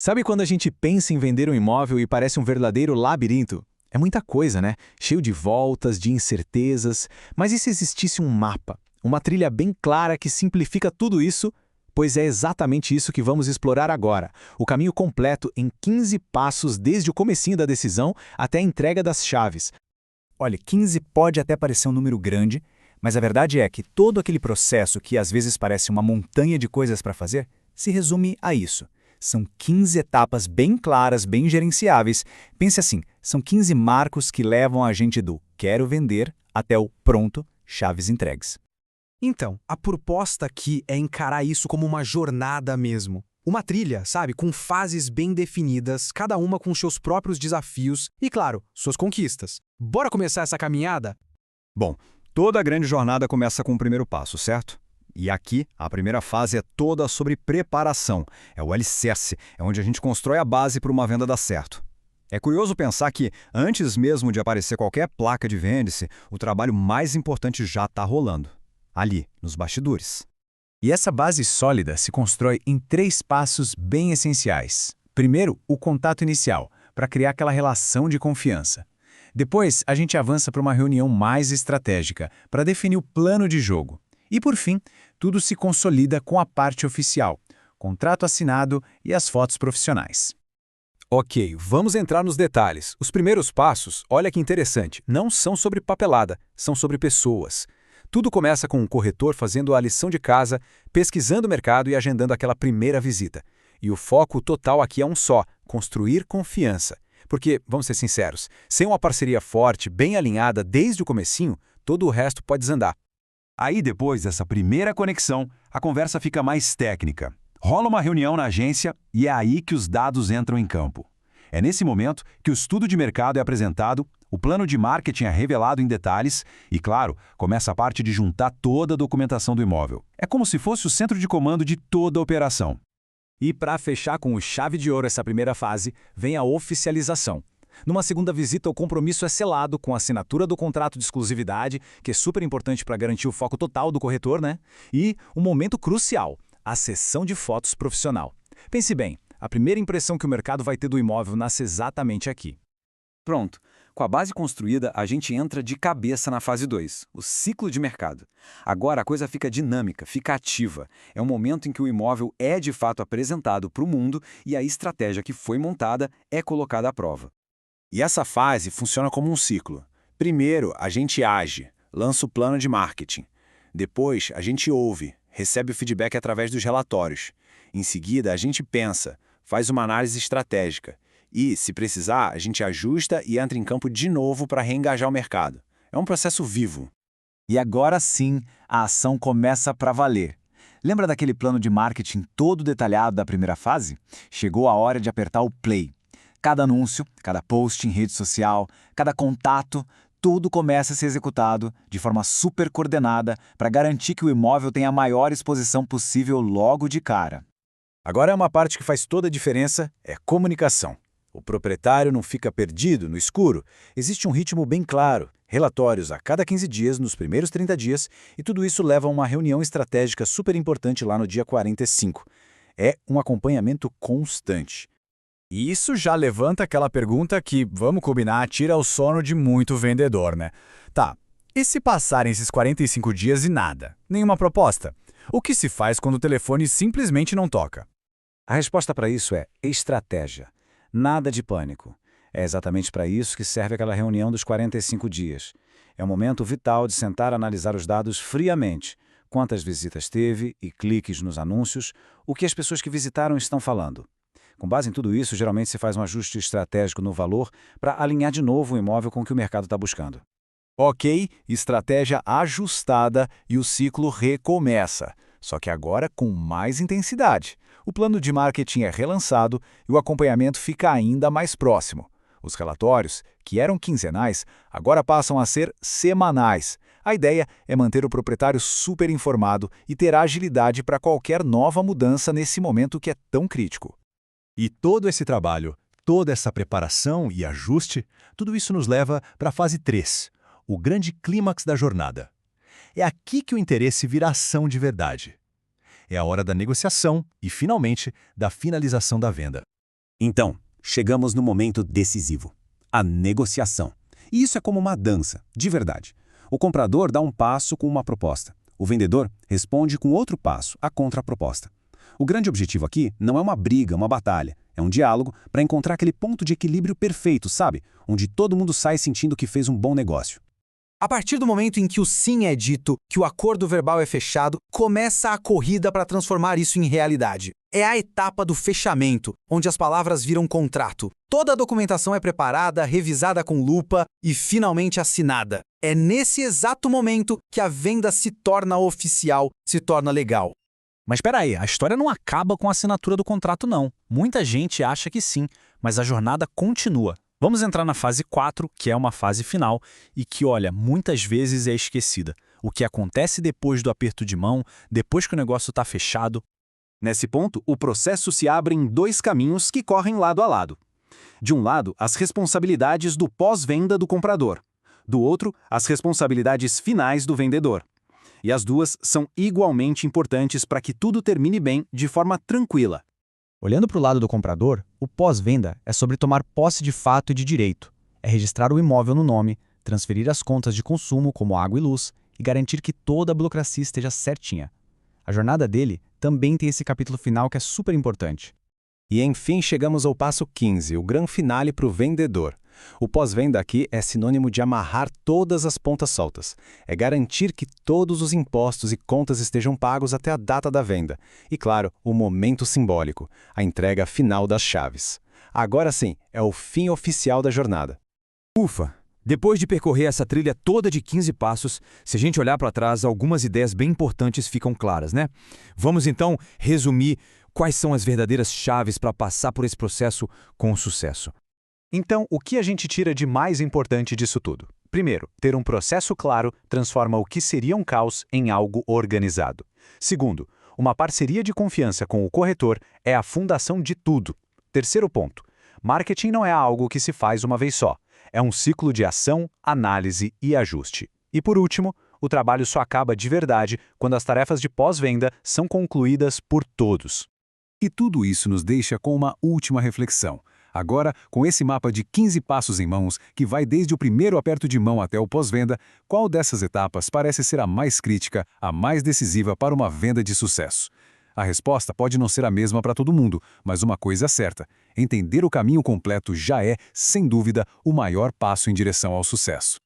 Sabe quando a gente pensa em vender um imóvel e parece um verdadeiro labirinto? É muita coisa, né? Cheio de voltas, de incertezas. Mas e se existisse um mapa? Uma trilha bem clara que simplifica tudo isso? Pois é exatamente isso que vamos explorar agora. O caminho completo em 15 passos desde o comecinho da decisão até a entrega das chaves. Olha, 15 pode até parecer um número grande, mas a verdade é que todo aquele processo que às vezes parece uma montanha de coisas para fazer, se resume a isso. São 15 etapas bem claras, bem gerenciáveis. Pense assim, são 15 marcos que levam a gente do quero vender até o pronto, chaves entregues. Então, a proposta aqui é encarar isso como uma jornada mesmo. Uma trilha, sabe, com fases bem definidas, cada uma com seus próprios desafios e, claro, suas conquistas. Bora começar essa caminhada? Bom, toda grande jornada começa com o primeiro passo, certo? E aqui, a primeira fase é toda sobre preparação. É o alicerce, é onde a gente constrói a base para uma venda dar certo. É curioso pensar que, antes mesmo de aparecer qualquer placa de vende-se, o trabalho mais importante já está rolando. Ali, nos bastidores. E essa base sólida se constrói em 3 passos bem essenciais. Primeiro, o contato inicial, para criar aquela relação de confiança. Depois, a gente avança para uma reunião mais estratégica, para definir o plano de jogo. E por fim, tudo se consolida com a parte oficial, contrato assinado e as fotos profissionais. Ok, vamos entrar nos detalhes. Os primeiros passos, olha que interessante, não são sobre papelada, são sobre pessoas. Tudo começa com um corretor fazendo a lição de casa, pesquisando o mercado e agendando aquela primeira visita. E o foco total aqui é um só, construir confiança. Porque, vamos ser sinceros, sem uma parceria forte, bem alinhada desde o comecinho, todo o resto pode desandar. Aí, depois dessa primeira conexão, a conversa fica mais técnica. Rola uma reunião na agência e é aí que os dados entram em campo. É nesse momento que o estudo de mercado é apresentado, o plano de marketing é revelado em detalhes e, claro, começa a parte de juntar toda a documentação do imóvel. É como se fosse o centro de comando de toda a operação. E para fechar com chave de ouro essa primeira fase, vem a oficialização. Numa segunda visita, o compromisso é selado com a assinatura do contrato de exclusividade, que é super importante para garantir o foco total do corretor, né? E um momento crucial, a sessão de fotos profissional. Pense bem, a primeira impressão que o mercado vai ter do imóvel nasce exatamente aqui. Pronto. Com a base construída, a gente entra de cabeça na fase 2, o ciclo de mercado. Agora a coisa fica dinâmica, fica ativa. É um momento em que o imóvel é de fato apresentado para o mundo e a estratégia que foi montada é colocada à prova. E essa fase funciona como um ciclo. Primeiro, a gente age, lança o plano de marketing. Depois, a gente ouve, recebe o feedback através dos relatórios. Em seguida, a gente pensa, faz uma análise estratégica. E, se precisar, a gente ajusta e entra em campo de novo para reengajar o mercado. É um processo vivo. E agora sim, a ação começa para valer. Lembra daquele plano de marketing todo detalhado da primeira fase? Chegou a hora de apertar o play. Cada anúncio, cada post em rede social, cada contato, tudo começa a ser executado de forma super coordenada para garantir que o imóvel tenha a maior exposição possível logo de cara. Agora é uma parte que faz toda a diferença, é comunicação. O proprietário não fica perdido no escuro. Existe um ritmo bem claro, relatórios a cada 15 dias nos primeiros 30 dias, e tudo isso leva a uma reunião estratégica super importante lá no dia 45. É um acompanhamento constante. E isso já levanta aquela pergunta que, vamos combinar, tira o sono de muito vendedor, né? Tá, e se passarem esses 45 dias e nada? Nenhuma proposta? O que se faz quando o telefone simplesmente não toca? A resposta para isso é estratégia. Nada de pânico. É exatamente para isso que serve aquela reunião dos 45 dias. É um momento vital de sentar e analisar os dados friamente. Quantas visitas teve e cliques nos anúncios, o que as pessoas que visitaram estão falando. Com base em tudo isso, geralmente se faz um ajuste estratégico no valor para alinhar de novo o imóvel com o que o mercado está buscando. Ok, estratégia ajustada e o ciclo recomeça. Só que agora com mais intensidade. O plano de marketing é relançado e o acompanhamento fica ainda mais próximo. Os relatórios, que eram quinzenais, agora passam a ser semanais. A ideia é manter o proprietário super informado e ter agilidade para qualquer nova mudança nesse momento que é tão crítico. E todo esse trabalho, toda essa preparação e ajuste, tudo isso nos leva para a fase 3, o grande clímax da jornada. É aqui que o interesse vira ação de verdade. É a hora da negociação e, finalmente, da finalização da venda. Então, chegamos no momento decisivo, a negociação. E isso é como uma dança, de verdade. O comprador dá um passo com uma proposta. O vendedor responde com outro passo, a contraproposta. O grande objetivo aqui não é uma briga, uma batalha. É um diálogo para encontrar aquele ponto de equilíbrio perfeito, sabe? Onde todo mundo sai sentindo que fez um bom negócio. A partir do momento em que o sim é dito, que o acordo verbal é fechado, começa a corrida para transformar isso em realidade. É a etapa do fechamento, onde as palavras viram contrato. Toda a documentação é preparada, revisada com lupa e finalmente assinada. É nesse exato momento que a venda se torna oficial, se torna legal. Mas espera aí, a história não acaba com a assinatura do contrato não. Muita gente acha que sim, mas a jornada continua. Vamos entrar na fase 4, que é uma fase final e que, olha, muitas vezes é esquecida. O que acontece depois do aperto de mão, depois que o negócio está fechado. Nesse ponto, o processo se abre em dois caminhos que correm lado a lado. De um lado, as responsabilidades do pós-venda do comprador. Do outro, as responsabilidades finais do vendedor. E as duas são igualmente importantes para que tudo termine bem de forma tranquila. Olhando para o lado do comprador, o pós-venda é sobre tomar posse de fato e de direito. É registrar o imóvel no nome, transferir as contas de consumo, como água e luz, e garantir que toda a burocracia esteja certinha. A jornada dele também tem esse capítulo final que é super importante. E enfim chegamos ao passo 15, o grande finale para o vendedor. O pós-venda aqui é sinônimo de amarrar todas as pontas soltas. É garantir que todos os impostos e contas estejam pagos até a data da venda. E claro, o momento simbólico, a entrega final das chaves. Agora sim, é o fim oficial da jornada. Ufa! Depois de percorrer essa trilha toda de 15 passos, se a gente olhar para trás, algumas ideias bem importantes ficam claras, né? Vamos então resumir quais são as verdadeiras chaves para passar por esse processo com sucesso. Então, o que a gente tira de mais importante disso tudo? Primeiro, ter um processo claro transforma o que seria um caos em algo organizado. Segundo, uma parceria de confiança com o corretor é a fundação de tudo. Terceiro ponto, marketing não é algo que se faz uma vez só. É um ciclo de ação, análise e ajuste. E por último, o trabalho só acaba de verdade quando as tarefas de pós-venda são concluídas por todos. E tudo isso nos deixa com uma última reflexão. Agora, com esse mapa de 15 passos em mãos, que vai desde o primeiro aperto de mão até o pós-venda, qual dessas etapas parece ser a mais crítica, a mais decisiva para uma venda de sucesso? A resposta pode não ser a mesma para todo mundo, mas uma coisa é certa: entender o caminho completo já é, sem dúvida, o maior passo em direção ao sucesso.